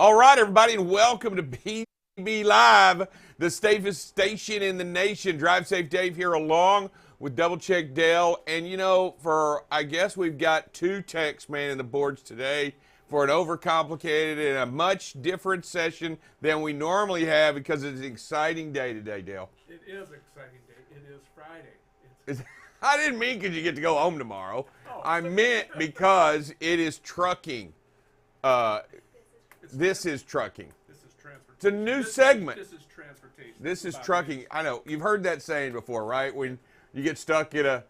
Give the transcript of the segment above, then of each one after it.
All right, everybody, and welcome to BCB Live, the safest station in the nation. Drive Safe Dave here along with Double Check Dale. And, you know, I guess we've got two techs manning the boards today for an overcomplicated and a much different session than we normally have because it's an exciting day today, Dale. It is an exciting day. It is Friday. I didn't mean because you get to go home tomorrow. I meant because it is trucking. This is trucking. This is transportation. It's a new segment. This is transportation. This is trucking. I know. You've heard that saying before, right? When you get stuck at a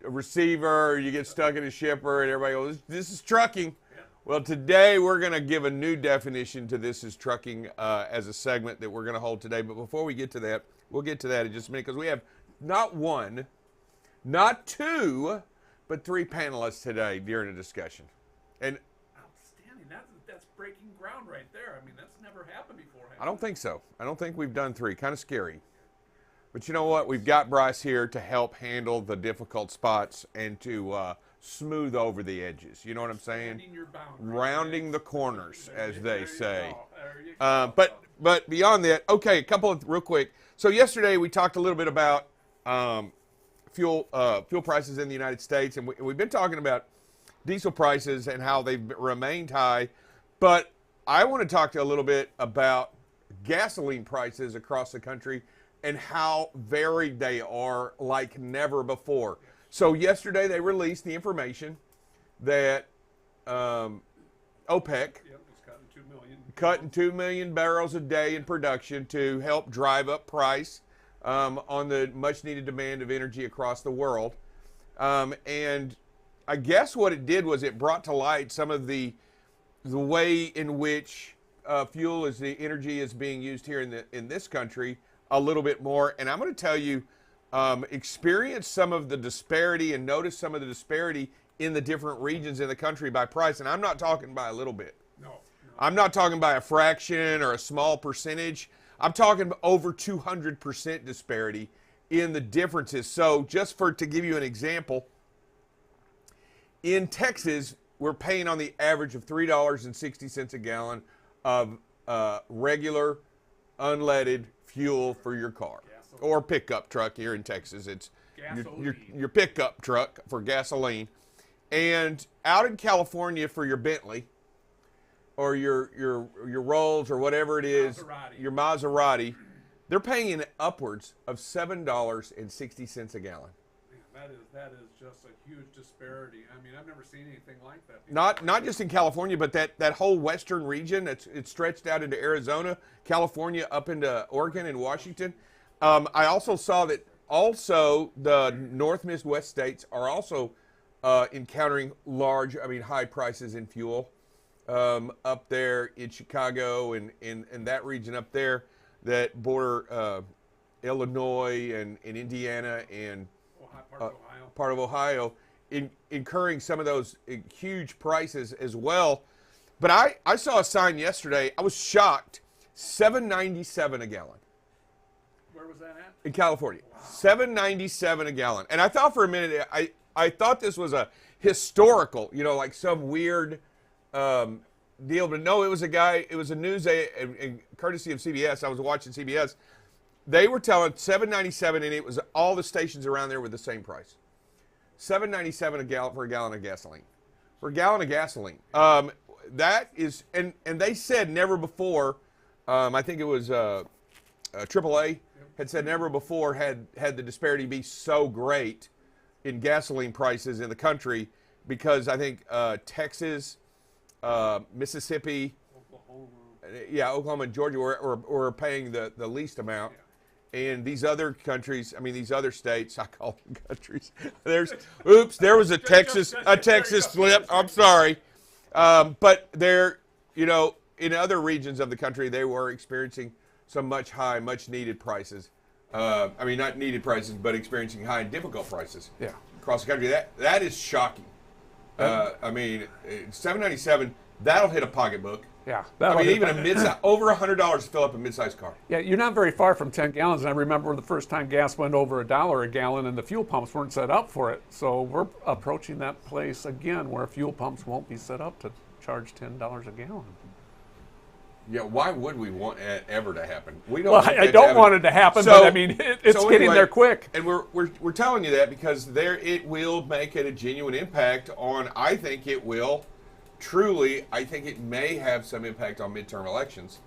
receiver, or you get stuck at a shipper, and everybody goes, this is trucking. Yeah. Well, today we're going to give a new definition to this is trucking as a segment that we're going to hold today. But before we get to that, we'll get to that in just a minute because we have not one, not two, but three panelists today during the discussion. And outstanding. That's breaking ground right there. I mean, that's never happened before. I don't think so. I don't think we've done three. Kind of scary. But you know what? We've got Bryce here to help handle the difficult spots and to smooth over the edges. You know what I'm saying? Rounding the corners, as they say. But beyond that, okay, a couple of real quick. So yesterday we talked a little bit about fuel prices in the United States, and we've been talking about diesel prices and how they've remained high. But I want to talk to you a little bit about gasoline prices across the country and how varied they are like never before. So yesterday they released the information that OPEC cutting 2 million barrels a day in production to help drive up price on the much needed demand of energy across the world. And I guess what it did was it brought to light some of the way in which fuel as the energy is being used here in this country a little bit more. And I'm going to tell you, experience some of the disparity and notice some of the disparity in the different regions in the country by price. And I'm not talking by a little bit. No. I'm not talking by a fraction or a small percentage. I'm talking over 200% disparity in the differences. So just to give you an example, in Texas, we're paying on the average of $3.60 a gallon of regular unleaded fuel for your car. Gasoline. Or pickup truck here in Texas. It's your pickup truck for gasoline. And out in California for your Bentley or your Rolls or whatever it is, your Maserati, they're paying upwards of $7.60 a gallon. That is just a huge disparity. I mean, I've never seen anything like that before. Not just in California, but that whole western region. It's stretched out into Arizona, California, up into Oregon and Washington. I also saw that the North Midwest states are also encountering high prices in fuel up there in Chicago and in that region up there that border Illinois and Indiana and part of Ohio, incurring some of those huge prices as well. But I saw a sign yesterday. I was shocked. $7.97 a gallon. Where was that at? In California. Wow. $7.97 a gallon. And I thought for a minute, I thought this was a historical, like some weird deal. But no, it was a news, courtesy of CBS. I was watching CBS. They were telling $7.97, and it was all the stations around there were the same price. $7.97 a gallon for a gallon of gasoline. For a gallon of gasoline. That is, and they said never before, I think it was AAA had said never before had the disparity be so great in gasoline prices in the country because I think Texas, Mississippi, Oklahoma and Georgia were paying the least amount. Yeah. And these other countries, these other states, I call them countries. There was a Texas slip. I'm sorry. But in other regions of the country, they were experiencing some much needed prices. Not needed prices, but experiencing high and difficult prices. Yeah. Across the country. That is shocking. $7.97, that'll hit a pocketbook. Yeah. Even a midsize, over $100 to fill up a midsize car. Yeah, you're not very far from 10 gallons. And I remember the first time gas went over $1 a gallon and the fuel pumps weren't set up for it. So we're approaching that place again where fuel pumps won't be set up to charge $10 a gallon. Yeah, why would we want it ever to happen? We don't. Well, want I that don't to want it to happen, So- but I mean, it's so getting anyway, there quick. And we're telling you that because it will make it a genuine impact on. I think it will. Truly, I think it may have some impact on midterm elections.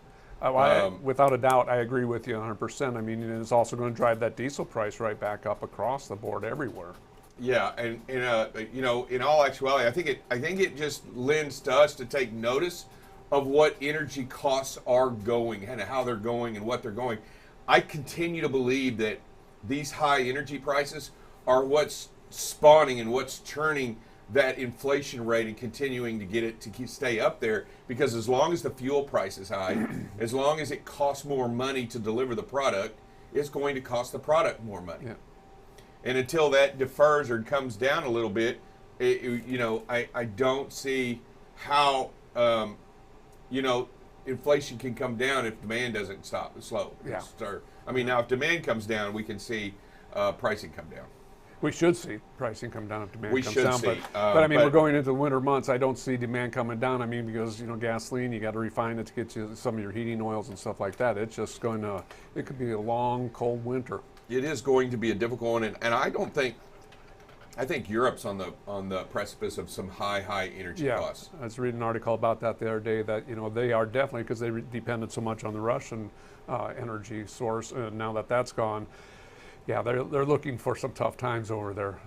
Without a doubt, I agree with you 100%. I mean, it's also going to drive that diesel price right back up across the board everywhere. Yeah, and you know, in all actuality, I think it just lends to us to take notice of what energy costs are going and how they're going and what they're going. I continue to believe that these high energy prices are what's spawning and what's turning that inflation rate and continuing to get it to stay up there, because as long as the fuel price is high, as long as it costs more money to deliver the product, it's going to cost the product more money. Yeah. And until that defers or comes down a little bit, you know, I don't see how, you know, inflation can come down if demand doesn't stop. It's slow. Yeah. I mean, now if demand comes down, we can see pricing come down. We should see pricing come down if demand We comes should down. see, But I mean, but- we're going into the winter months. I don't see demand coming down. I mean, because, you know, gasoline, you got to refine it to get you some of your heating oils and stuff like that. It's just going to, it could be a long, cold winter. It is going to be a difficult one, and I don't think. I think Europe's on the precipice of some high energy costs. I was reading an article about that the other day that, you know, they are definitely, because they depended so much on the Russian energy source, and now that that's gone, yeah, they're looking for some tough times over there.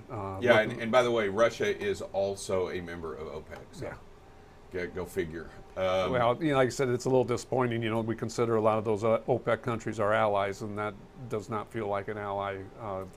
Yeah, and by the way, Russia is also a member of OPEC. So Yeah. go figure. Well, you know, like I said, it's a little disappointing. You know, we consider a lot of those OPEC countries our allies, and that does not feel like an ally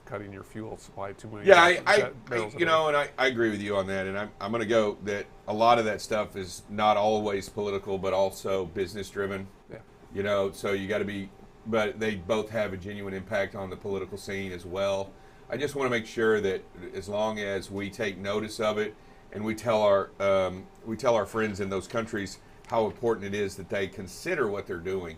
cutting your fuel supply too many. Yeah, I barrels a you day. know, and I agree with you on that, and I'm going to go that a lot of that stuff is not always political, but also business driven. Yeah. You know, so you got to be, but they both have a genuine impact on the political scene as well. I just want to make sure that as long as we take notice of it and we tell our friends in those countries how important it is that they consider what they're doing,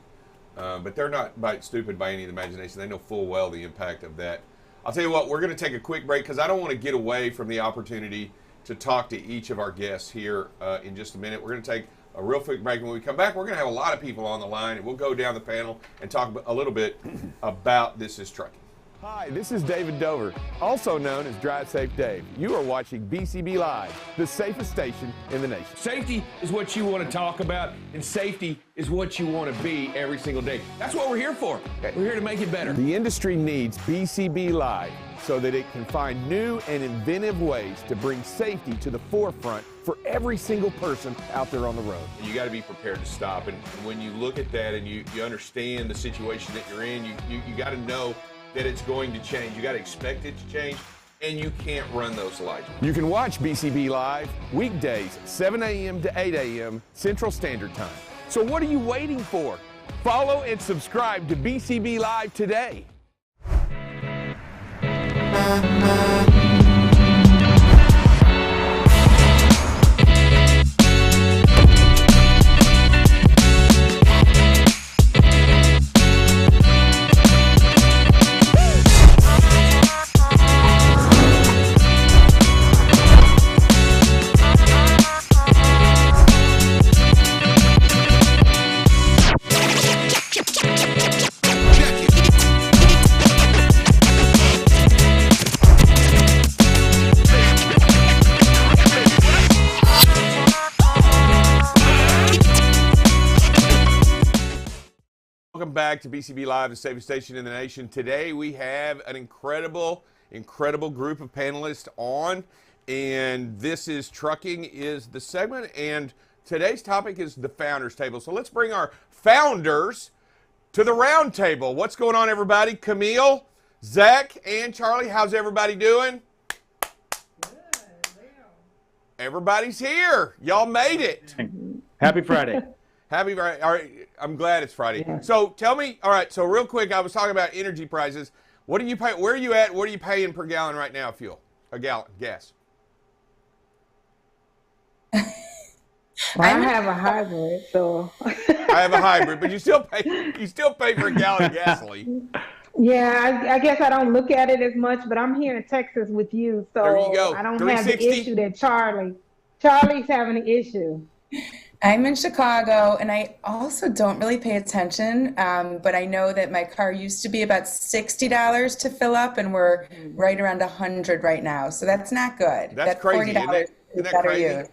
but they're not stupid by any of the imagination. They know full well the impact of that. I'll tell you what, we're going to take a quick break because I don't want to get away from the opportunity to talk to each of our guests here in just a minute. We're going to take a real quick break. When we come back, we're going to have a lot of people on the line, and we'll go down the panel and talk a little bit about This Is Trucking. Hi, this is David Dover, also known as Drive Safe Dave. You are watching BCB Live, the safest station in the nation. Safety is what you want to talk about, and safety is what you want to be every single day. That's what we're here for. We're here to make it better. The industry needs BCB Live so that it can find new and inventive ways to bring safety to the forefront for every single person out there on the road. You got to be prepared to stop, and when you look at that and you understand the situation that you're in, you got to know that it's going to change. You got to expect it to change, and you can't run those lights. You can watch BCB Live weekdays, 7 a.m. to 8 a.m. Central Standard Time. So what are you waiting for? Follow and subscribe to BCB Live today. Welcome back to BCB Live, the safest station in the nation. Today we have an incredible group of panelists on, and This Is Trucking is the segment, and today's topic is the Founders Table. So let's bring our founders to the round table. What's going on, everybody? Camille, Zach, and Charlie, how's everybody doing? Everybody's here. Y'all made it. Happy Friday. Happy Friday. All right, I'm glad it's Friday. Yeah. So tell me, all right, so real quick, I was talking about energy prices. What do you pay? Where are you at? What are you paying per gallon right now, fuel? A gallon, gas. Well, I have a hybrid, so. I have a hybrid, but you still pay for a gallon of gasoline. Yeah, I guess I don't look at it as much, but I'm here in Texas with you, so there you go. I don't have the issue that Charlie's having an issue. I'm in Chicago, and I also don't really pay attention, but I know that my car used to be about $60 to fill up, and we're right around 100 right now. So that's not good. That's That crazy, isn't $40 it? is Isn't that better crazy? use.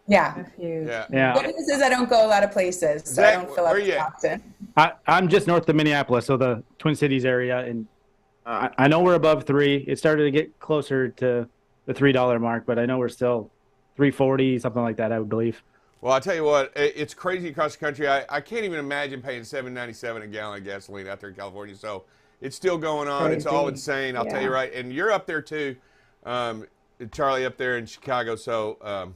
Yeah. That's huge. Yeah. Yeah, Good news is I don't go a lot of places, so I Zach, don't fill where up you as at? often. I'm just north of Minneapolis, so the Twin Cities area, and I know we're above three. It started to get closer to the $3 mark, but I know we're still 340, something like that, I would believe. Well, I'll tell you what, it's crazy across the country. I can't even imagine paying $7.97 a gallon of gasoline out there in California. So it's still going on. It's all Crazy. insane. I'll tell you Yeah. right. And you're up there too, Charlie, up there in Chicago. So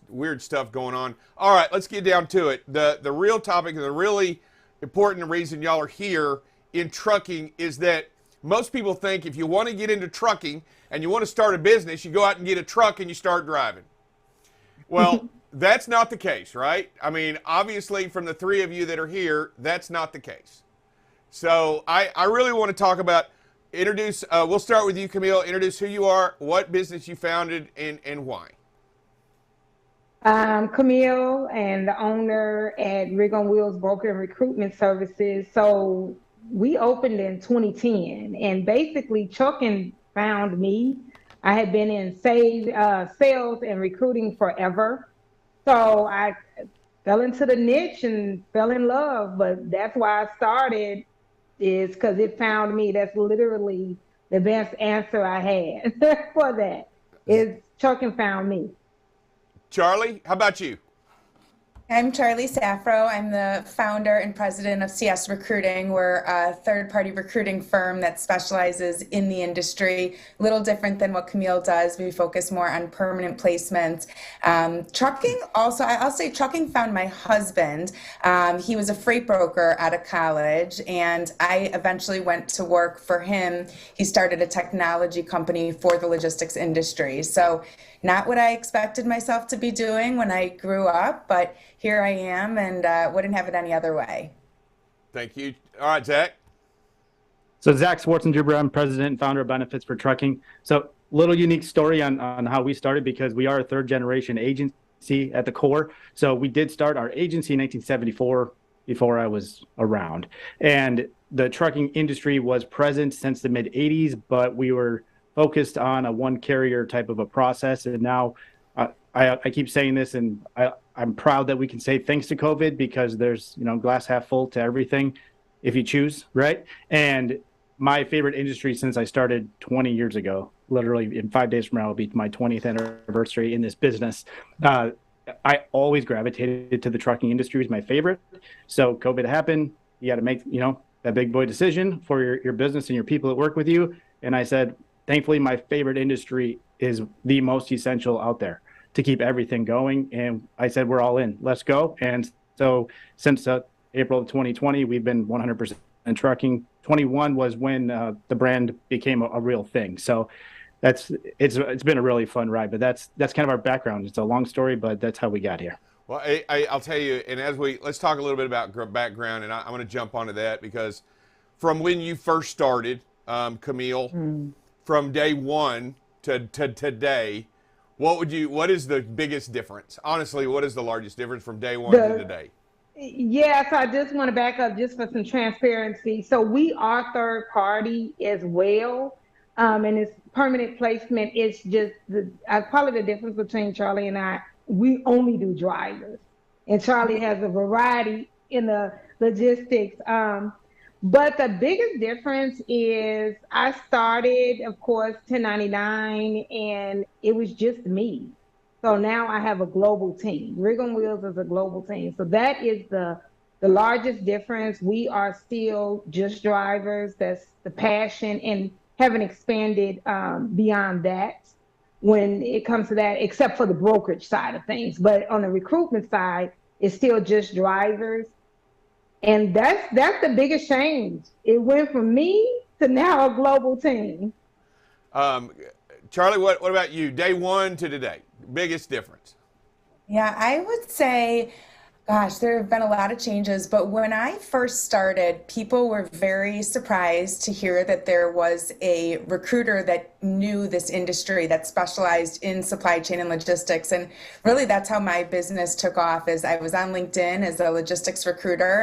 weird stuff going on. All right, let's get down to it. The real topic and the really important reason y'all are here in trucking is that most people think if you want to get into trucking and you want to start a business, you go out and get a truck and you start driving. Well, that's not the case, right? I mean, obviously, from the three of you that are here, that's not the case. So I really want to talk about, we'll start with you, Camille. Introduce who you are, what business you founded, and why. Camille, and the owner at Rig on Wheels Broker and Recruitment Services. So we opened in 2010, and basically trucking found me. I had been in sales and recruiting forever. So I fell into the niche and fell in love, but that's why I started, is because it found me. That's literally the best answer I had for that, is trucking found me. Charlie, how about you? I'm Charlie Safro. I'm the founder and president of CS Recruiting. We're a third-party recruiting firm that specializes in the industry. A little different than what Camille does. We focus more on permanent placement. Trucking also, I'll say trucking found my husband. He was a freight broker out of college, and I eventually went to work for him. He started a technology company for the logistics industry. So not what I expected myself to be doing when I grew up, but here I am, and wouldn't have it any other way. Thank you. All right, Zach. So Zach Schwarzenzuber, I'm president and founder of Benefits for Trucking. So little unique story on how we started, because we are a third generation agency at the core. So we did start our agency in 1974, before I was around. And the trucking industry was present since the mid 80s, but we were focused on a one carrier type of a process. And now I keep saying this, and I'm proud that we can say thanks to COVID, because there's, glass half full to everything if you choose, right? And my favorite industry since I started 20 years ago, literally in 5 days from now will be my 20th anniversary in this business. I always gravitated to the trucking industry as my favorite. So COVID happened. You got to make, that big boy decision for your business and your people that work with you. And I said, thankfully, my favorite industry is the most essential out there to keep everything going. And I said, we're all in, let's go. And so since April of 2020, we've been 100% in trucking. 21 was when the brand became a real thing. So it's been a really fun ride, but that's kind of our background. It's a long story, but that's how we got here. Well, I'll tell you, and let's talk a little bit about background, and I'm going to jump onto that, because from when you first started, Camille, from day one to today, what is the biggest difference? Honestly, what is the largest difference from day one to today? Yeah, so I just want to back up just for some transparency. So we are third party as well. And it's permanent placement. It's just probably the difference between Charlie and I. We only do drivers, and Charlie has a variety in the logistics. But the biggest difference is I started, of course, 1099, and it was just me. So now I have a global team. Rig on Wheels is a global team. So that is the largest difference. We are still just drivers. That's the passion, and haven't expanded beyond that when it comes to that, except for the brokerage side of things. But on the recruitment side, it's still just drivers. And that's the biggest change. It went from me to now a global team. Charlie, what about you? Day one to today, biggest difference? Yeah, I would say, gosh, there have been a lot of changes, but when I first started, people were very surprised to hear that there was a recruiter that knew this industry that specialized in supply chain and logistics. And really that's how my business took off. Is I was on LinkedIn as a logistics recruiter,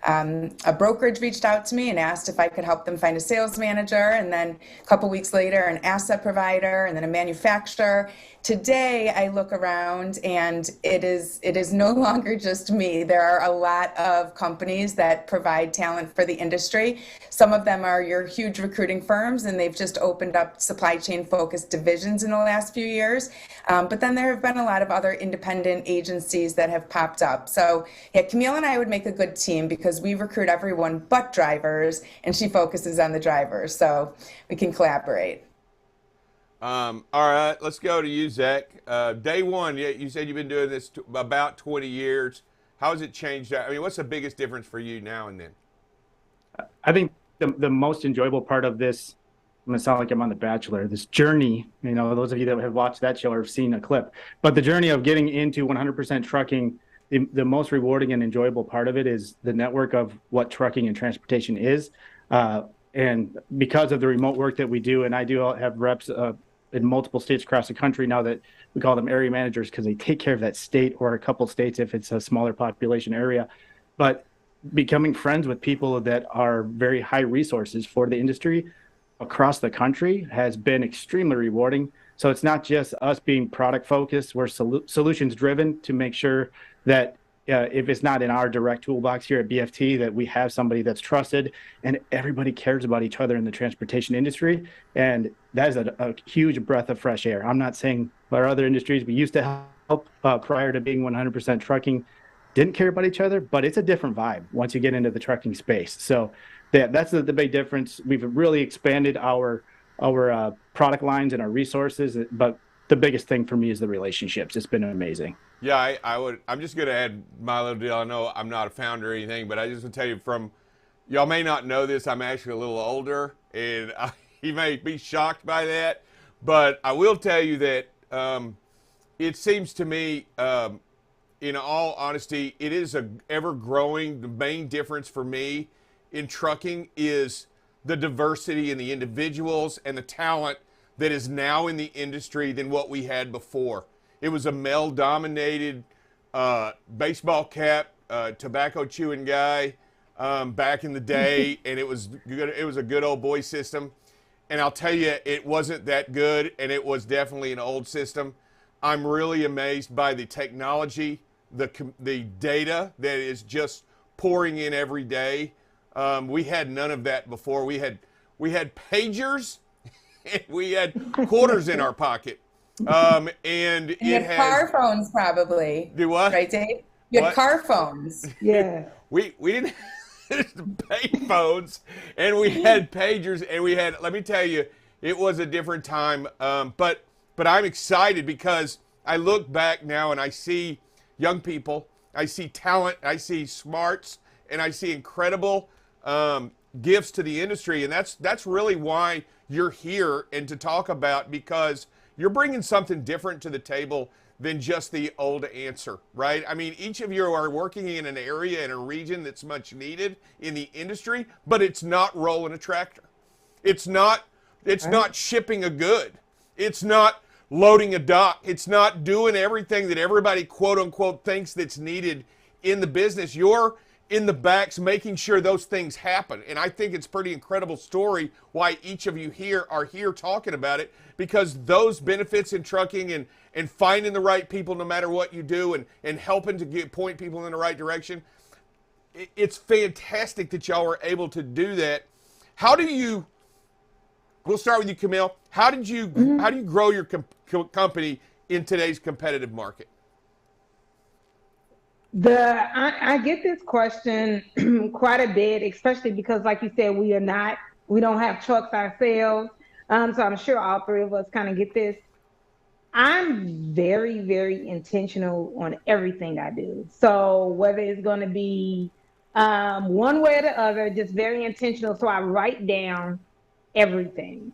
and a brokerage reached out to me and asked if I could help them find a sales manager. And then a couple weeks later, an asset provider, and then a manufacturer. Today, I look around and it is no longer just me. There are a lot of companies that provide talent for the industry. Some of them are your huge recruiting firms, and they've just opened up supply chain focused divisions in the last few years. But then there have been a lot of other independent agencies that have popped up. So yeah, Camille and I would make a good team because we recruit everyone but drivers, and she focuses on the drivers. So we can collaborate. All right, let's go to you, Zach. Day one, you said you've been doing this about 20 years. How has it changed? I mean, what's the biggest difference for you now and then? I think the most enjoyable part of this, I'm going to sound like I'm on The Bachelor, this journey, those of you that have watched that show or have seen a clip, but the journey of getting into 100% trucking, the most rewarding and enjoyable part of it is the network of what trucking and transportation is. And because of the remote work that we do, and I do have reps in multiple states across the country now that we call them area managers because they take care of that state or a couple states if it's a smaller population area. But becoming friends with people that are very high resources for the industry across the country has been extremely rewarding. So it's not just us being product focused, we're solutions driven to make sure that if it's not in our direct toolbox here at BFT, that we have somebody that's trusted and everybody cares about each other in the transportation industry. And that is a huge breath of fresh air. I'm not saying our other industries we used to help prior to being 100% trucking didn't care about each other, but it's a different vibe once you get into the trucking space. So that's the big difference. We've really expanded our product lines and our resources, but the biggest thing for me is the relationships. It's been amazing. Yeah, I'm just going to add my little deal. I know I'm not a founder or anything, but I just want to tell you y'all may not know this, I'm actually a little older, and you may be shocked by that, but I will tell you that it seems to me, in all honesty, it is the main difference for me in trucking is the diversity and the individuals and the talent that is now in the industry than what we had before. It was a male-dominated baseball cap, tobacco chewing guy back in the day, and it was a good old boy system. And I'll tell you, it wasn't that good, and it was definitely an old system. I'm really amazed by the technology, the data that is just pouring in every day. We had none of that before. We had pagers, and we had quarters in our pocket. And it has car phones probably. Do what? Right, Dave? You had car phones. Yeah. We didn't pay phones, and we had pagers, and we had, let me tell you, it was a different time. But I'm excited because I look back now and I see young people, I see talent, I see smarts, and I see incredible gifts to the industry. And that's really why you're here and to talk about, because you're bringing something different to the table than just the old answer, right? I mean, each of you are working in an area, in a region that's much needed in the industry, but it's not rolling a tractor. It's not shipping a good. It's not loading a dock. It's not doing everything that everybody, quote unquote, thinks that's needed in the business. You're in the backs making sure those things happen. And I think it's a pretty incredible story why each of you here are here talking about it, because those benefits in trucking and finding the right people no matter what you do and helping to point people in the right direction, it's fantastic that y'all were able to do that. We'll start with you, Camille. How do you grow your company in today's competitive market? I get this question quite a bit, especially because, like you said, we don't have trucks ourselves. So I'm sure all three of us kind of get this. I'm very, very intentional on everything I do. So whether it's going to be one way or the other, just very intentional. So I write down everything.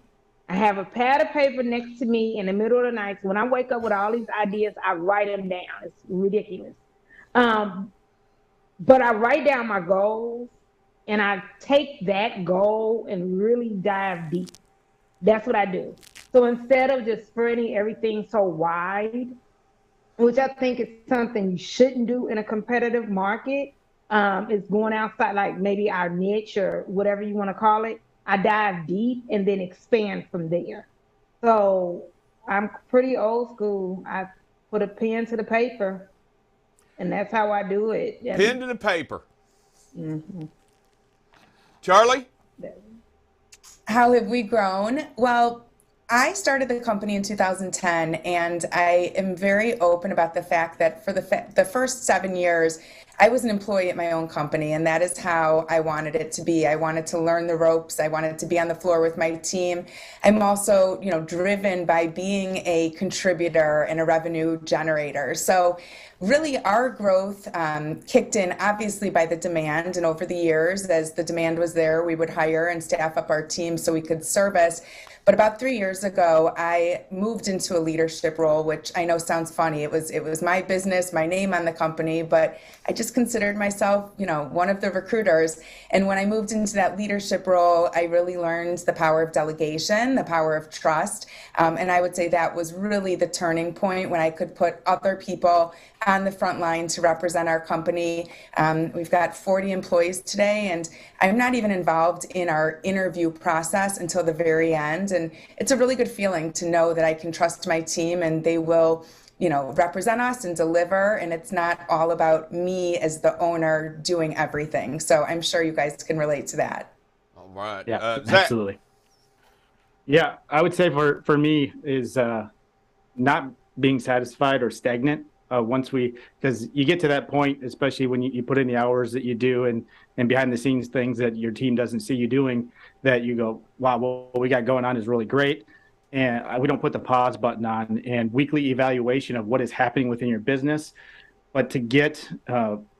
I have a pad of paper next to me in the middle of the night. So when I wake up with all these ideas, I write them down. It's ridiculous. But I write down my goals and I take that goal and really dive deep. That's what I do. So instead of just spreading everything so wide, which I think is something you shouldn't do in a competitive market, is going outside, like maybe our niche or whatever you want to call it. I dive deep and then expand from there. So I'm pretty old school. I put a pen to the paper, and that's how I do it. Pen to the paper. Charlie? How have we grown? Well, I started the company in 2010, and I am very open about the fact that for the first 7 years, I was an employee at my own company, and that is how I wanted it to be. I wanted to learn the ropes. I wanted to be on the floor with my team. I'm also, driven by being a contributor and a revenue generator. So really our growth kicked in obviously by the demand, and over the years, as the demand was there, we would hire and staff up our team so we could service. But about 3 years ago, I moved into a leadership role, which I know sounds funny. It was my business, my name on the company, but I just considered myself, one of the recruiters. And when I moved into that leadership role, I really learned the power of delegation, the power of trust. And I would say that was really the turning point when I could put other people on the front line to represent our company. We've got 40 employees today, and I'm not even involved in our interview process until the very end. And it's a really good feeling to know that I can trust my team and they will, represent us and deliver. And it's not all about me as the owner doing everything. So I'm sure you guys can relate to that. All right. Yeah, Zach? absolutely. Yeah, I would say for me is not being satisfied or stagnant. Because you get to that point, especially when you put in the hours that you do and behind the scenes things that your team doesn't see you doing, that you go, wow, what we got going on is really great. And we don't put the pause button on, and weekly evaluation of what is happening within your business. But to get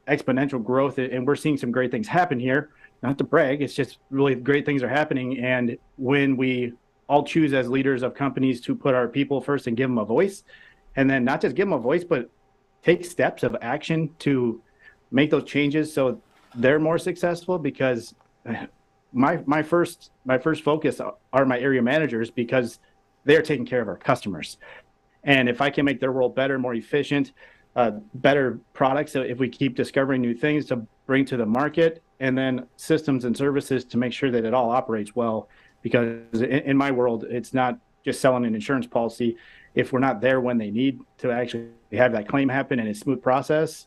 exponential growth, and we're seeing some great things happen here, not to brag, it's just really great things are happening. And when we all choose as leaders of companies to put our people first and give them a voice, and then not just give them a voice, but take steps of action to make those changes so they're more successful. Because my first focus are my area managers, because they're taking care of our customers. And if I can make their world better, more efficient, better products, so if we keep discovering new things to bring to the market, and then systems and services to make sure that it all operates well. Because in my world, it's not just selling an insurance policy. If we're not there when they need to actually have that claim happen and a smooth process,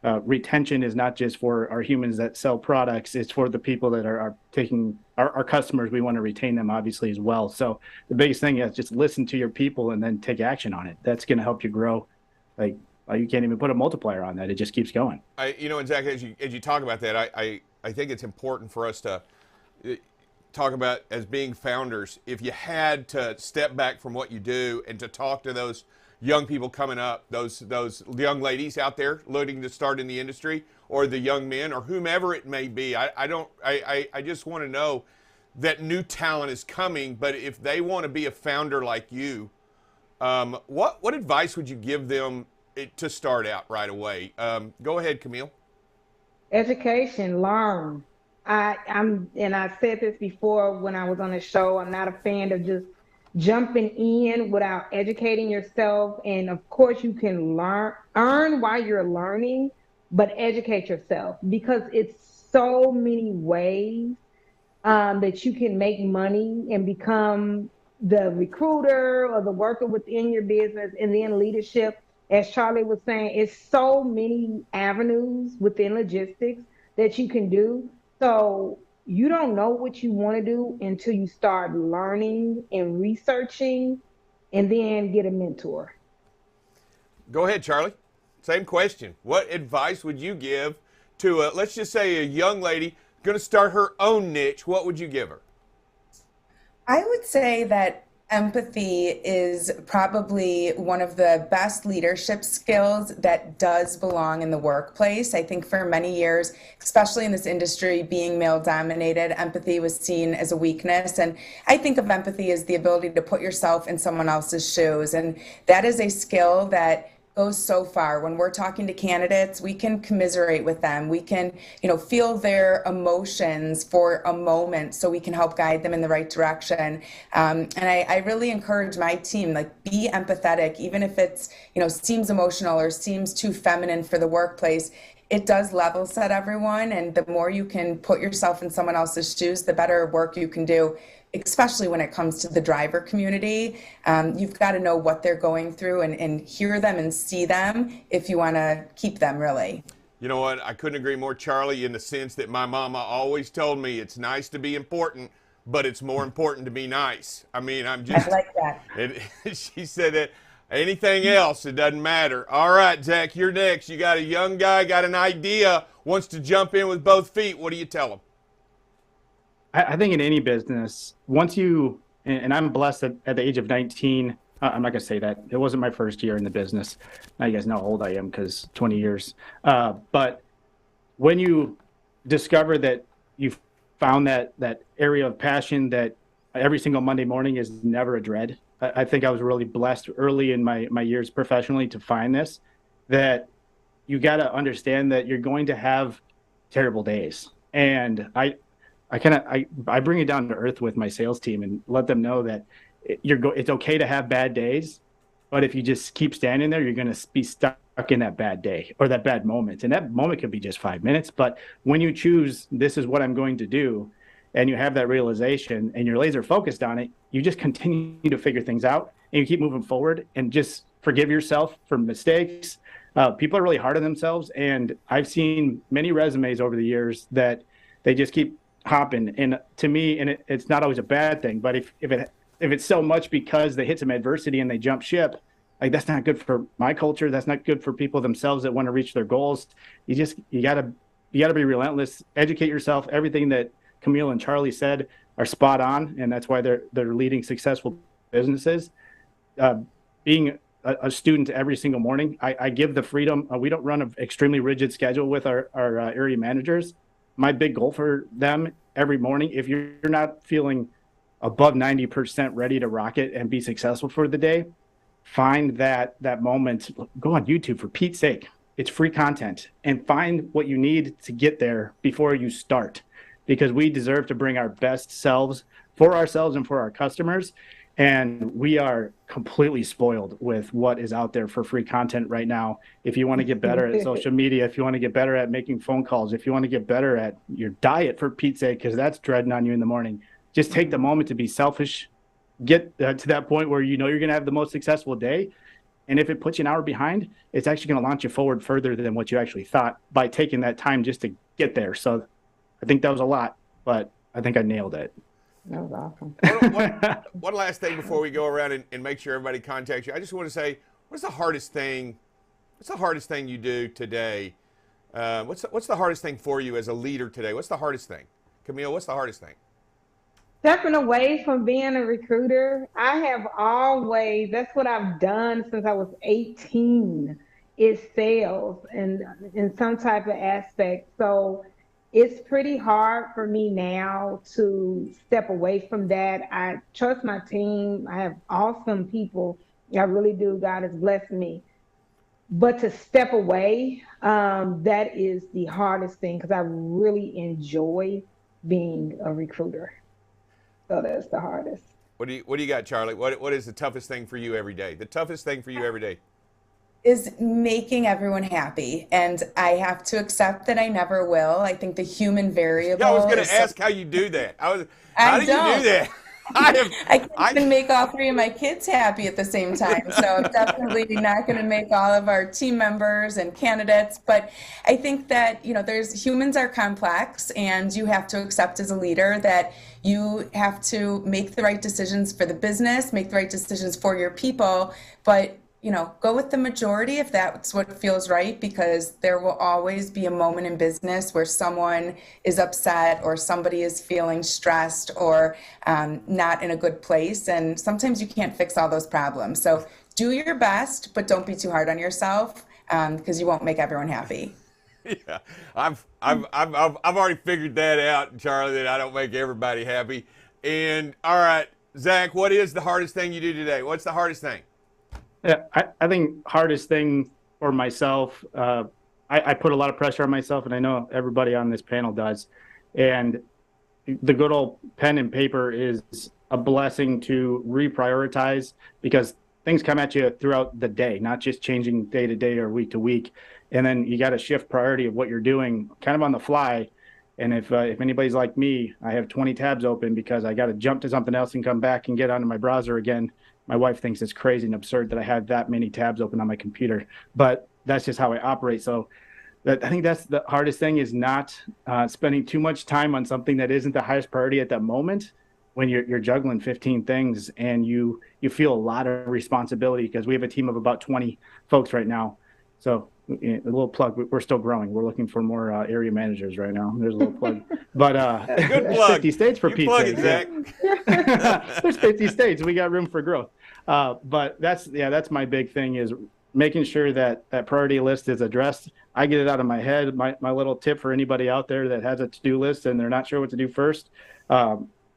retention is not just for our humans that sell products, it's for the people that are taking our customers. We want to retain them obviously as well. So the biggest thing is just listen to your people and then take action on it. That's going to help you grow. Like you can't even put a multiplier on that. It just keeps going. And Zach, as you talk about that, I think it's important for us to talk about, as being founders, if you had to step back from what you do and to talk to those young people coming up, those young ladies out there looking to start in the industry, or the young men, or whomever it may be, I just want to know that new talent is coming. But if they want to be a founder like you, what advice would you give them to start out right away? Go ahead, Camille. Education, learn. I said this before when I was on the show, I'm not a fan of just jumping in without educating yourself. And of course you can earn while you're learning, but educate yourself, because it's so many ways that you can make money and become the recruiter or the worker within your business. And then leadership, as Charlie was saying, it's so many avenues within logistics that you can do. So you don't know what you want to do until you start learning and researching, and then get a mentor. Go ahead, Charlie. Same question. What advice would you give to, let's just say, a young lady going to start her own niche? What would you give her? I would say that empathy is probably one of the best leadership skills that does belong in the workplace. I think for many years, especially in this industry being male dominated, empathy was seen as a weakness. And I think of empathy as the ability to put yourself in someone else's shoes. And that is a skill that goes so far. When we're talking to candidates, we can commiserate with them. We can, feel their emotions for a moment so we can help guide them in the right direction. And I really encourage my team, like, be empathetic, even if it's, seems emotional or seems too feminine for the workplace. It does level set everyone. And the more you can put yourself in someone else's shoes, the better work you can do, especially when it comes to the driver community. You've got to know what they're going through and hear them and see them if you want to keep them, really. You know what? I couldn't agree more, Charlie, in the sense that my mama always told me it's nice to be important, but it's more important to be nice. I mean, I like that. And she said that anything else, it doesn't matter. All right, Zach, you're next. You got a young guy, got an idea, wants to jump in with both feet. What do you tell him? I think in any business, once you, and I'm blessed at the age of 19, I'm not going to say that. It wasn't my first year in the business. Now you guys know how old I am because 20 years. But when you discover that you've found that area of passion that every single Monday morning is never a dread, I think I was really blessed early in my years professionally to find this, that you got to understand that you're going to have terrible days. And I bring it down to earth with my sales team and let them know that it's okay to have bad days, but if you just keep standing there, you're going to be stuck in that bad day or that bad moment. And that moment could be just 5 minutes. But when you choose, this is what I'm going to do, and you have that realization and you're laser focused on it, you just continue to figure things out and you keep moving forward and just forgive yourself for mistakes. People are really hard on themselves. And I've seen many resumes over the years that they just keep hopping. And to me, and it's not always a bad thing, but if it's so much because they hit some adversity and they jump ship, like, that's not good for my culture. That's not good for people themselves that want to reach their goals. You gotta be relentless, educate yourself. Everything that Camille and Charlie said are spot on. And that's why they're leading successful businesses. Being a student every single morning, I give the freedom. We don't run an extremely rigid schedule with our area managers. My big goal for them every morning, if you're not feeling above 90% ready to rock it and be successful for the day, find that moment. Go on YouTube, for Pete's sake. It's free content, and find what you need to get there before you start, because we deserve to bring our best selves for ourselves and for our customers. And we are completely spoiled with what is out there for free content right now. If you want to get better at social media, if you want to get better at making phone calls, if you want to get better at your diet, for Pete's sake, because that's dreading on you in the morning, just take the moment to be selfish, get to that point where you're going to have the most successful day. And if it puts you an hour behind, it's actually going to launch you forward further than what you actually thought by taking that time just to get there. So I think that was a lot, but I think I nailed it. That was awesome. One last thing before we go around and make sure everybody contacts you. I just want to say, what's the hardest thing you do today? What's the hardest thing for you as a leader today? What's the hardest thing? Camille, what's the hardest thing? Stepping away from being a recruiter. I have always, that's what I've done since I was 18, is sales and in some type of aspect. So it's pretty hard for me now to step away from that. I trust my team. I have awesome people. I really do. God has blessed me. But to step away, that is the hardest thing, because I really enjoy being a recruiter. So that's the hardest. What do you got, Charlie? What is the toughest thing for you every day? The toughest thing for you every day is making everyone happy. And I have to accept that I never will. I think the human variable. Yeah, I was going to ask how you do that. How do you do that? I can't even make all three of my kids happy at the same time. So I'm definitely not going to make all of our team members and candidates. But I think that, humans are complex, and you have to accept as a leader that you have to make the right decisions for the business, make the right decisions for your people. But go with the majority if that's what feels right, because there will always be a moment in business where someone is upset or somebody is feeling stressed or not in a good place. And sometimes you can't fix all those problems. So do your best, but don't be too hard on yourself, because you won't make everyone happy. Yeah, I've already figured that out, Charlie, that I don't make everybody happy. And all right, Zach, what is the hardest thing you do today? What's the hardest thing? Yeah, I think hardest thing for myself, I put a lot of pressure on myself, and I know everybody on this panel does. And the good old pen and paper is a blessing to reprioritize because things come at you throughout the day, not just changing day to day or week to week. And then you got to shift priority of what you're doing kind of on the fly. And if anybody's like me, I have 20 tabs open because I got to jump to something else and come back and get onto my browser again. My wife thinks it's crazy and absurd that I have that many tabs open on my computer, but that's just how I operate. So I think that's the hardest thing is not spending too much time on something that isn't the highest priority at that moment when you're juggling 15 things and you feel a lot of responsibility because we have a team of about 20 folks right now. So a little plug, we're still growing. We're looking for more area managers right now. There's a little plug. But Good there's plug. 50 states for You Pete's plug sake. it, Zach. There's 50 states. We got room for growth. But that's my big thing is making sure that that priority list is addressed. I get it out of my head. My little tip for anybody out there that has a to-do list and they're not sure what to do first.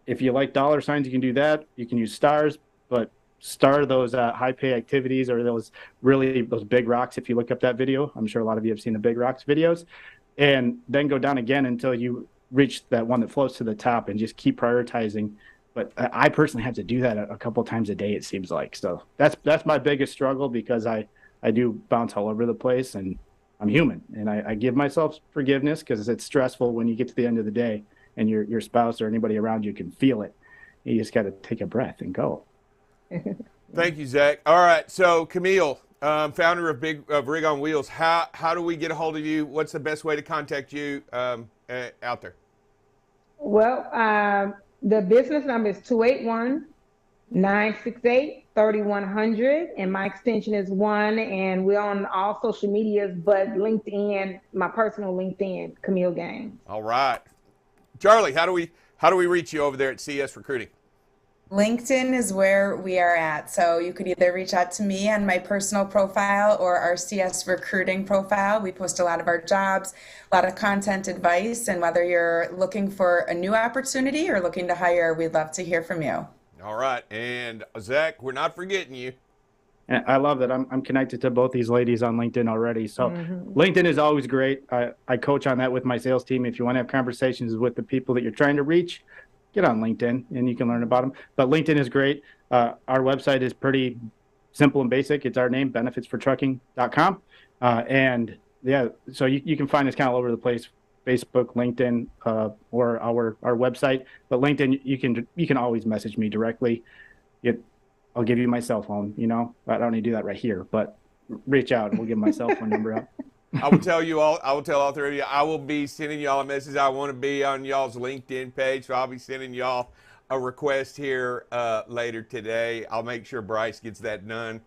If you like dollar signs, you can do that. You can use stars, but star those high pay activities or those big rocks. If you look up that video, I'm sure a lot of you have seen the big rocks videos, and then go down again until you reach that one that floats to the top and just keep prioritizing. But I personally have to do that a couple times a day, it seems like. So that's my biggest struggle because I do bounce all over the place and I'm human and I give myself forgiveness because it's stressful when you get to the end of the day and your spouse or anybody around you can feel it. You just got to take a breath and go. Thank you, Zach. All right, so Camille, founder of Rig on Wheels, how do we get a hold of you? What's the best way to contact you out there? Well, the business number is 281-968-3100, and my extension is 1, and we're on all social medias, but LinkedIn, my personal LinkedIn, Camille Gaines. All right. Charlie, how do we reach you over there at CS Recruiting? LinkedIn is where we are at. So you could either reach out to me on my personal profile or our CS Recruiting profile. We post a lot of our jobs, a lot of content advice, and whether you're looking for a new opportunity or looking to hire, we'd love to hear from you. All right. And Zach, we're not forgetting you. And I love that I'm connected to both these ladies on LinkedIn already. So LinkedIn is always great. I coach on that with my sales team. If you want to have conversations with the people that you're trying to reach, get on LinkedIn and you can learn about them. But LinkedIn is great. Our website is pretty simple and basic. It's our name, benefitsfortrucking.com. And yeah, so you can find us kind of all over the place, Facebook, LinkedIn, or our website. But LinkedIn, you can always message me directly. I'll give you my cell phone. I don't need to do that right here, but reach out and we'll give my cell phone number out. I will tell all three of you, I will be sending y'all a message. I want to be on y'all's LinkedIn page, so I'll be sending y'all a request here later today. I'll make sure Bryce gets that done.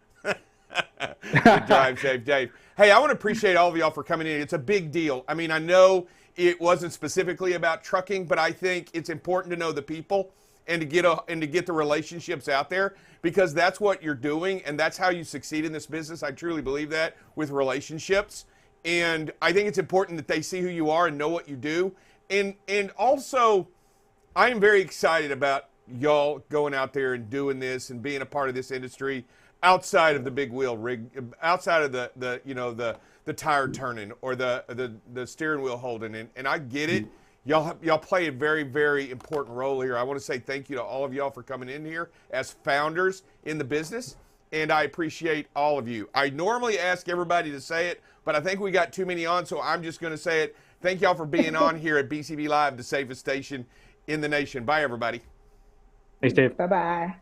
Drive safe, Dave. Hey, I want to appreciate all of y'all for coming in. It's a big deal. I mean, I know it wasn't specifically about trucking, but I think it's important to know the people and to get the relationships out there because that's what you're doing and that's how you succeed in this business. I truly believe that with relationships. And I think it's important that they see who you are and know what you do. And also, I am very excited about y'all going out there and doing this and being a part of this industry outside of the big wheel rig, outside of the tire turning or the steering wheel holding. And I get it. Y'all play a very, very important role here. I want to say thank you to all of y'all for coming in here as founders in the business. And I appreciate all of you. I normally ask everybody to say it, but I think we got too many on, so I'm just going to say it. Thank y'all for being on here at BCB Live, the safest station in the nation. Bye, everybody. Thanks, Dave. Bye-bye.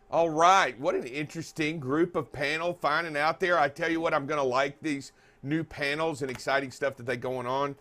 All right. What an interesting group of panel finding out there. I tell you what, I'm going to like these new panels and exciting stuff that they going on.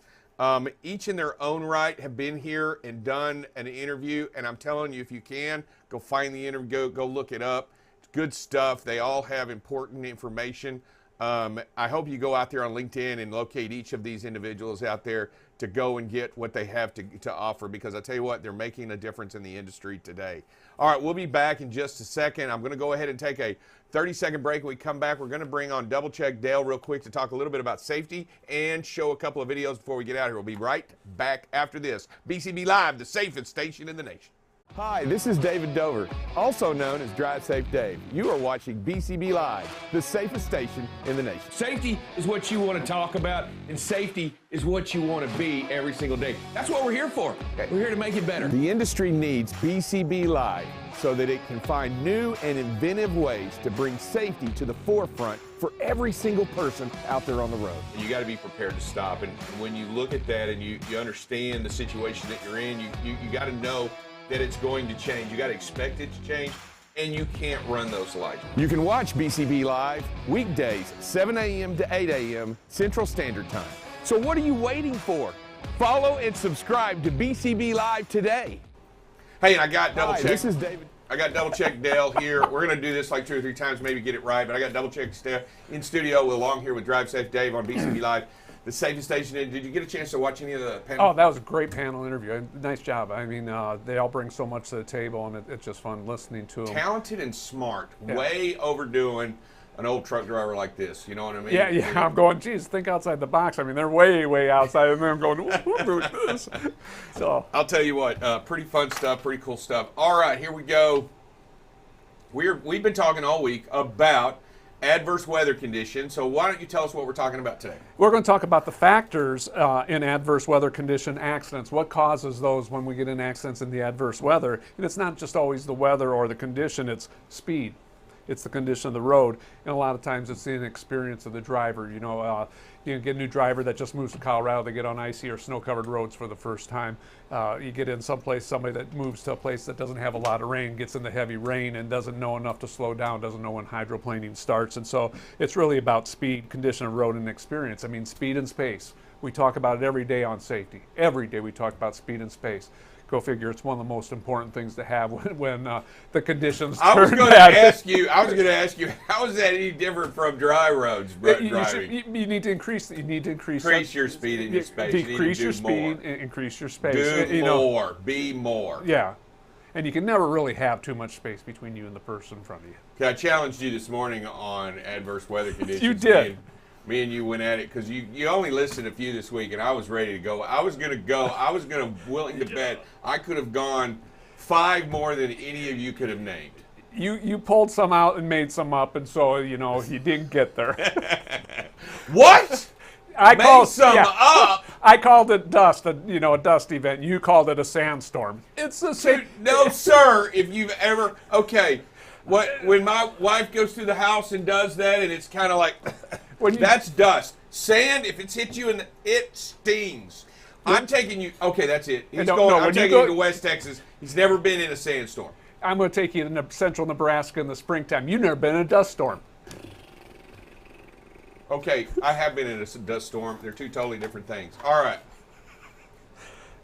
Each in their own right have been here and done an interview, and I'm telling you, if you can, go find the interview, go look it up. It's good stuff. They all have important information. I hope you go out there on LinkedIn and locate each of these individuals out there to go and get what they have to offer, because I tell you what, they're making a difference in the industry today. All right, we'll be back in just a second. I'm going to go ahead and take a 30-second break. When we come back, we're going to bring on Double Check Dale real quick to talk a little bit about safety and show a couple of videos before we get out of here. We'll be right back after this. BCB Live, the safest station in the nation. Hi, this is David Dover, also known as Drive Safe Dave. You are watching BCB Live, the safest station in the nation. Safety is what you want to talk about, and safety is what you want to be every single day. That's what we're here for. We're here to make it better. The industry needs BCB Live so that it can find new and inventive ways to bring safety to the forefront for every single person out there on the road. You got to be prepared to stop, and when you look at that and you understand the situation that you're in, you got to know that it's going to change. You got to expect it to change, and you can't run those lights. You can watch BCB Live weekdays, 7 a.m. to 8 a.m. Central Standard Time. So what are you waiting for? Follow and subscribe to BCB Live today. Hey, and I got double check. This is David. I got double check Dale here. We're going to do this like 2 or 3 times, maybe get it right, but I got double check Steph in studio. We're along here with Drive Safe Dave on BCB Live, the safest station. Did you get a chance to watch any of the panel? Oh, that was a great panel interview. Nice job. I mean, they all bring so much to the table, and it's just fun listening to them. Talented and smart, Yeah. way overdoing an old truck driver like this. You know what I mean? Yeah. I'm going, geez, think outside the box. I mean, they're way outside, and then I'm going, we're doing this. So I'll tell you what, pretty fun stuff, pretty cool stuff. All right, here we go. We've been talking all week about adverse weather conditions. So why don't you tell us what we're talking about today? we're going to talk about the factors in adverse weather condition accidents. What causes those when we get in accidents in the adverse weather? And it's not just always the weather or the condition, it's speed. It's the condition of the road, and a lot of times it's the inexperience of the driver. You get a new driver that just moves to Colorado, they get on icy or snow-covered roads for the first time. You get in someplace, somebody that moves to a place that doesn't have a lot of rain, gets in the heavy rain and doesn't know enough to slow down, doesn't know when hydroplaning starts. And so it's really about speed, condition of road, and experience. I mean, speed and space. We talk about it every day on safety. Every day we talk about speed and space. Go figure, it's one of the most important things to have when the conditions turn bad. I was going to ask you, how is that any different from dry roads driving? You need to increase your speed and your space. Decrease your speed and increase your space. Do more. Be more. Yeah. And you can never really have too much space between you and the person in front of you. Okay, I challenged you this morning on adverse weather conditions. You did. Me and you went at it because you only listed a few this week, and I was ready to go. I was going to willing to bet I could have gone 5 more than any of you could have named. You pulled some out and made some up, and so you didn't get there. What? I called some up. I called it dust, a dust event. You called it a sandstorm. It's the same. No, sir. If you've ever when my wife goes through the house and does that, and it's kind of like. That's dust. Sand, if it's hit you, it stings. I'm taking you. Okay, that's it. I'm taking you to West Texas. He's never been in a sandstorm. I'm going to take you to central Nebraska in the springtime. You've never been in a dust storm. Okay, I have been in a dust storm. They're 2 totally different things. All right.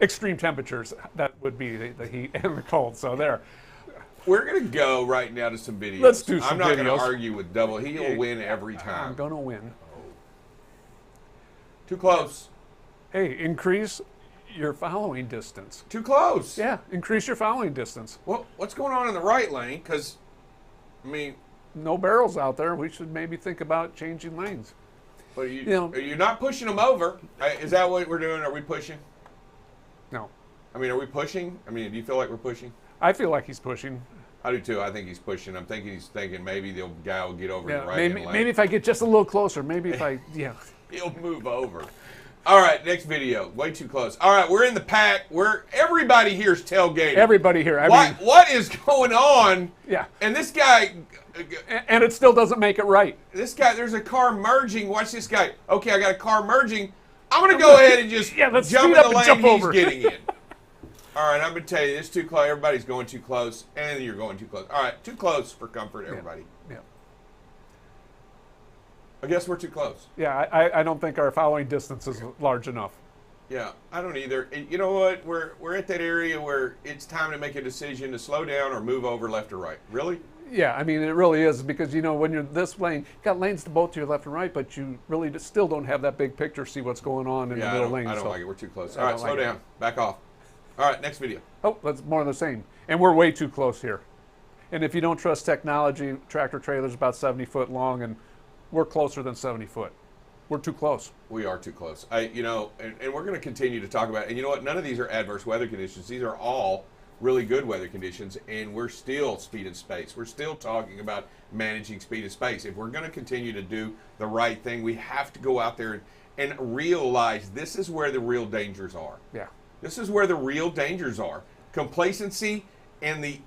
Extreme temperatures, that would be the heat and the cold. So there. We're going to go right now to some videos. Let's do some I'm not going to videos. argue with Double. He'll win every time. I'm going to win. Too close. Hey, increase your following distance. Too close. Yeah, increase your following distance. Well, what's going on in the right lane? Because, no barrels out there. We should maybe think about changing lanes. But you're not pushing them over. Is that what we're doing? Are we pushing? No. Are we pushing? Do you feel like we're pushing? I feel like he's pushing. I do too. I think he's pushing. I'm thinking he's thinking maybe the guy will get over in the right lane. Maybe if I get just a little closer. Maybe if I, He'll move over. All right, next video. Way too close. All right, we're in the pack. Everybody here's tailgating. Everybody here. What is going on? Yeah. And this guy. And it still doesn't make it right. This guy, there's a car merging. Watch this guy. Okay, I got a car merging. I'm going to go ahead and just jump in the lane he's getting in. All right, I'm going to tell you, it's too close. Everybody's going too close, and you're going too close. All right, too close for comfort, everybody. Yeah. I guess we're too close. Yeah, I don't think our following distance is large enough. Yeah, I don't either. And you know what? We're at that area where it's time to make a decision to slow down or move over left or right. Really? Yeah, it really is because, when you're this lane, you've got lanes to both to your left and right, but you really still don't have that big picture, see what's going on in the middle lane. I don't like it. We're too close. All right, slow down. Back off. All right, next video. Oh, that's more of the same. And we're way too close here. And if you don't trust technology, tractor trailer's about 70 foot long, and we're closer than 70 foot. We're too close. We are too close. And we're going to continue to talk about it. And you know what? None of these are adverse weather conditions. These are all really good weather conditions, and we're still speed and space. We're still talking about managing speed and space. If we're going to continue to do the right thing, we have to go out there and realize this is where the real dangers are. Yeah. This is where the real dangers are. Complacency and the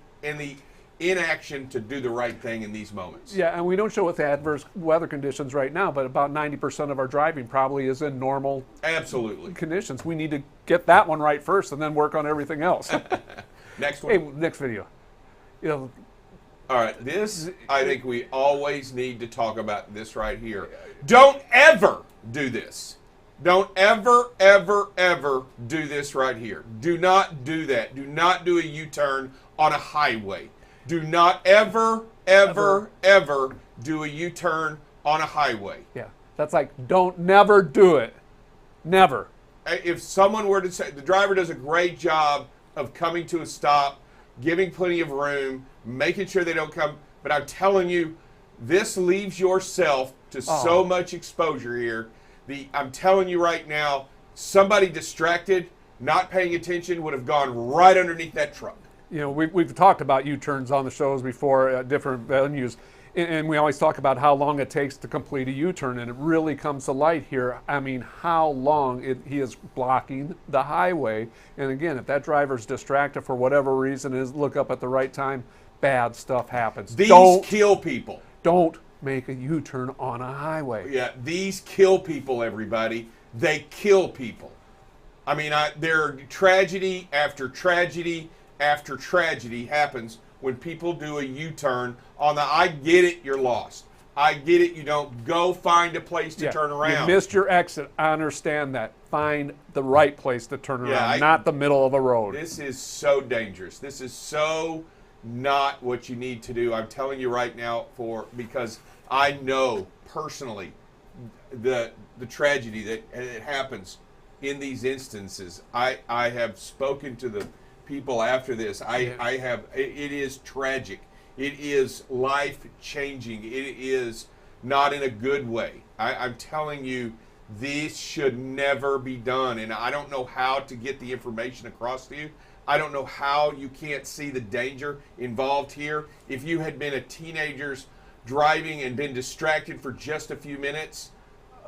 inaction to do the right thing in these moments. Yeah, and we don't show with the adverse weather conditions right now, but about 90% of our driving probably is in normal Absolutely. conditions. We need to get that one right first and then work on everything else. Next one. Hey, next video. You know, All right, this, I think we always need to talk about this right here. Don't ever do this. Don't ever, ever, ever do this right here. Do not do that. Do not do a U-turn on a highway. Do not ever, ever, ever do a U-turn on a highway. yeah, that's like don't never do it. Never. If someone were to say, the driver does a great job of coming to a stop, giving plenty of room, making sure they don't come, but I'm telling you, this leaves yourself to so much exposure here. I'm telling you right now, somebody distracted, not paying attention, would have gone right underneath that truck. You know, we've talked about U-turns on the shows before at different venues, and we always talk about how long it takes to complete a U-turn, and it really comes to light here. I mean, how long he is blocking the highway. And again, if that driver's distracted for whatever reason, is look up at the right time, bad stuff happens. These kill people. Don't make a U-turn on a highway. Yeah, these kill people, everybody. They kill people. I mean, there tragedy after tragedy after tragedy happens when people do a U-turn on the, I get it, you're lost. I get it, you don't go find a place to turn around. You missed your exit. I understand that. Find the right place to turn around, not the middle of a road. This is so dangerous. This is so not what you need to do. I'm telling you right now, because I know personally the tragedy that happens in these instances. I have spoken to the people after this. It is tragic. It is life-changing. It is not in a good way. I'm telling you, this should never be done. And I don't know how to get the information across to you. I don't know how you can't see the danger involved here. If you had been a teenager driving and been distracted for just a few minutes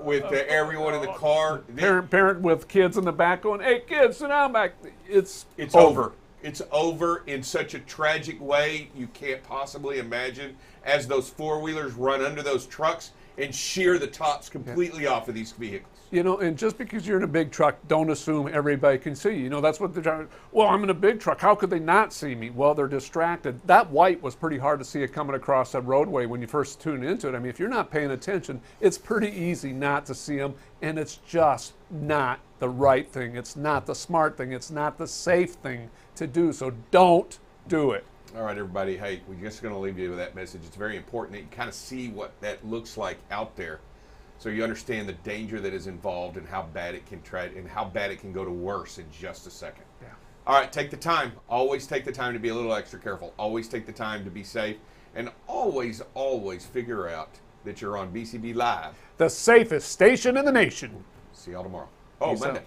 with everyone in the car. Parent with kids in the back going, hey, kids, sit down back. It's over. It's over in such a tragic way you can't possibly imagine, as those four-wheelers run under those trucks and shear the tops completely off of these vehicles. You know, and just because you're in a big truck, don't assume everybody can see you. You know, that's what they're trying to, well, I'm in a big truck. How could they not see me? Well, they're distracted. That white was pretty hard to see it coming across that roadway when you first tune into it. I mean, if you're not paying attention, it's pretty easy not to see them, and it's just not the right thing. It's not the smart thing. It's not the safe thing to do. So don't do it. All right, everybody. Hey, we're just going to leave you with that message. It's very important that you kind of see what that looks like out there, so you understand the danger that is involved and how bad it can go to worse in just a second. Yeah. All right, take the time. Always take the time to be a little extra careful. Always take the time to be safe, and always, always figure out that you're on BCB Live, the safest station in the nation. See y'all tomorrow. Peace Monday. out.